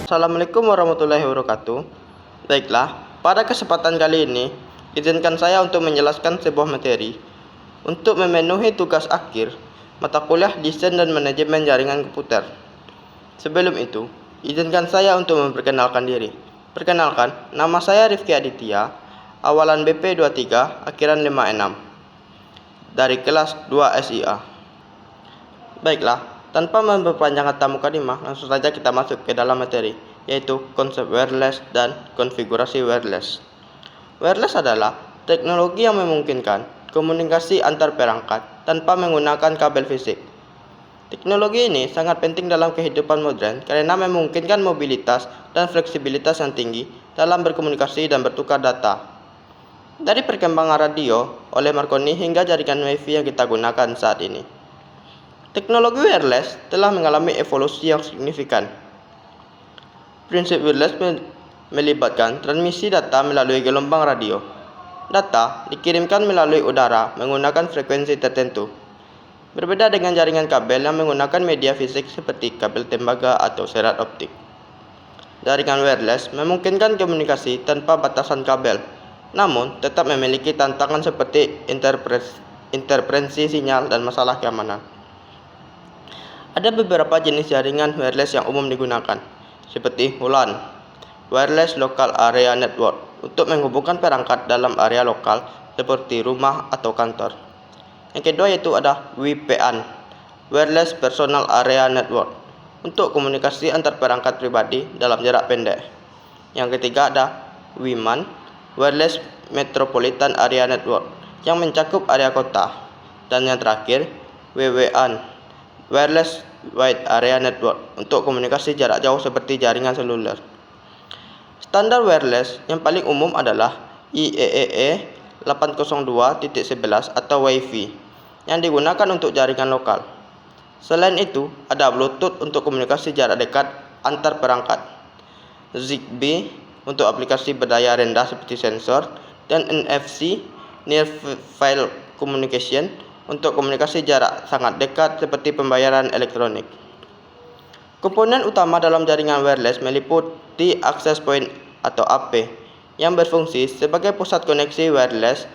Assalamualaikum warahmatullahi wabarakatuh. Baiklah, pada kesempatan kali ini, izinkan saya untuk menjelaskan sebuah materi untuk memenuhi tugas akhir mata kuliah Desain dan Manajemen Jaringan Komputer. Sebelum itu, izinkan saya untuk memperkenalkan diri. Perkenalkan, nama saya Rifki Aditya, awalan BP23, akhiran 56, dari kelas 2 SIA. Baiklah, tanpa memperpanjang kata mukadimah, langsung saja kita masuk ke dalam materi, yaitu konsep wireless dan konfigurasi wireless. Wireless adalah teknologi yang memungkinkan komunikasi antar perangkat tanpa menggunakan kabel fisik. Teknologi ini sangat penting dalam kehidupan modern karena memungkinkan mobilitas dan fleksibilitas yang tinggi dalam berkomunikasi dan bertukar data. Dari perkembangan radio oleh Marconi hingga jaringan WiFi yang kita gunakan saat ini. Teknologi wireless telah mengalami evolusi yang signifikan. Prinsip wireless melibatkan transmisi data melalui gelombang radio. Data dikirimkan melalui udara menggunakan frekuensi tertentu. Berbeda dengan jaringan kabel yang menggunakan media fisik seperti kabel tembaga atau serat optik. Jaringan wireless memungkinkan komunikasi tanpa batasan kabel, namun tetap memiliki tantangan seperti interferensi sinyal dan masalah keamanan. Ada beberapa jenis jaringan wireless yang umum digunakan, seperti WLAN, Wireless Local Area Network, untuk menghubungkan perangkat dalam area lokal seperti rumah atau kantor. Yang kedua yaitu ada WPAN, Wireless Personal Area Network, untuk komunikasi antar perangkat pribadi dalam jarak pendek. Yang ketiga ada WMAN, Wireless Metropolitan Area Network, yang mencakup area kota. Dan yang terakhir WWAN, Wireless Wide Area Network, untuk komunikasi jarak jauh seperti jaringan seluler. Standar wireless yang paling umum adalah IEEE 802.11 atau Wi-Fi yang digunakan untuk jaringan lokal. Selain itu, ada Bluetooth untuk komunikasi jarak dekat antar perangkat, Zigbee untuk aplikasi berdaya rendah seperti sensor, dan NFC Near Field Communication untuk komunikasi jarak sangat dekat seperti pembayaran elektronik. Komponen utama dalam jaringan wireless meliputi access point atau AP yang berfungsi sebagai pusat koneksi wireless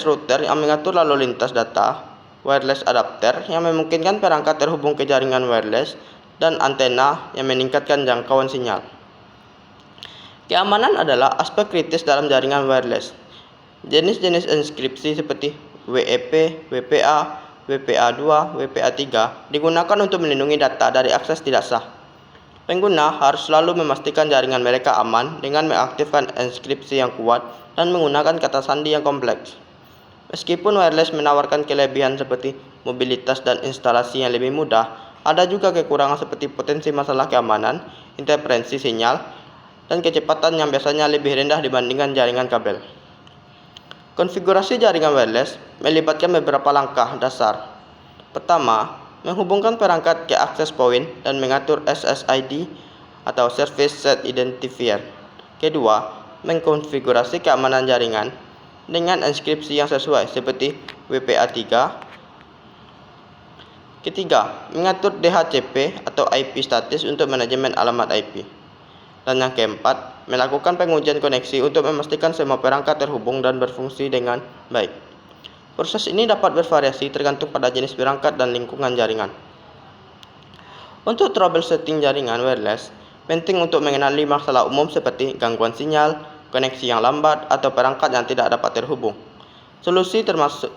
router yang mengatur lalu lintas data, wireless adapter yang memungkinkan perangkat terhubung ke jaringan wireless, dan antena yang meningkatkan jangkauan sinyal. Keamanan adalah aspek kritis dalam jaringan wireless. Jenis-jenis inskripsi seperti WEP, WPA, WPA2, WPA3 digunakan untuk melindungi data dari akses tidak sah. Pengguna harus selalu memastikan jaringan mereka aman dengan mengaktifkan inskripsi yang kuat dan menggunakan kata sandi yang kompleks. Meskipun wireless menawarkan kelebihan seperti mobilitas dan instalasi yang lebih mudah, ada juga kekurangan seperti potensi masalah keamanan, interferensi sinyal, dan kecepatan yang biasanya lebih rendah dibandingkan jaringan kabel. Konfigurasi jaringan wireless melibatkan beberapa langkah dasar. Pertama, menghubungkan perangkat ke access point dan mengatur SSID atau Service Set Identifier. Kedua, mengkonfigurasi keamanan jaringan dengan inskripsi yang sesuai seperti WPA3. Ketiga, mengatur DHCP atau IP status untuk manajemen alamat IP. Dan yang keempat, melakukan pengujian koneksi untuk memastikan semua perangkat terhubung dan berfungsi dengan baik. Proses ini dapat bervariasi tergantung pada jenis perangkat dan lingkungan jaringan. Untuk troubleshooting jaringan wireless, penting untuk mengenali masalah umum seperti gangguan sinyal, koneksi yang lambat, atau perangkat yang tidak dapat terhubung. Solusi termasuk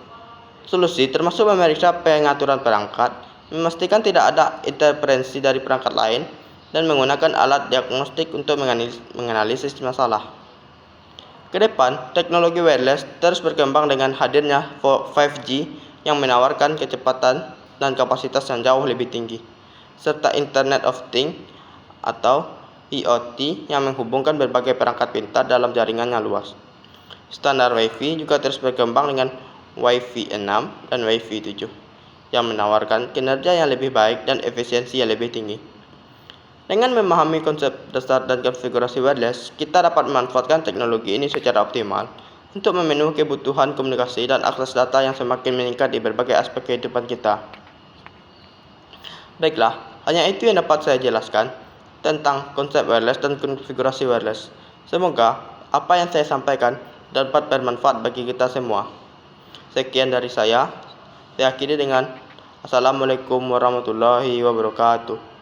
memeriksa pengaturan perangkat, memastikan tidak ada interferensi dari perangkat lain, dan menggunakan alat diagnostik untuk menganalisis masalah. Ke depan, teknologi wireless terus berkembang dengan hadirnya 5G yang menawarkan kecepatan dan kapasitas yang jauh lebih tinggi, serta Internet of Things atau IoT yang menghubungkan berbagai perangkat pintar dalam jaringan yang luas. Standar Wi-Fi juga terus berkembang dengan Wi-Fi 6 dan Wi-Fi 7 yang menawarkan kinerja yang lebih baik dan efisiensi yang lebih tinggi. Dengan memahami konsep dasar dan konfigurasi wireless, kita dapat memanfaatkan teknologi ini secara optimal untuk memenuhi kebutuhan komunikasi dan akses data yang semakin meningkat di berbagai aspek kehidupan kita. Baiklah, hanya itu yang dapat saya jelaskan. tentang konsep wireless dan konfigurasi wireless. Semoga apa yang saya sampaikan dapat bermanfaat bagi kita semua. Sekian dari saya. Saya akhiri dengan Assalamualaikum warahmatullahi wabarakatuh.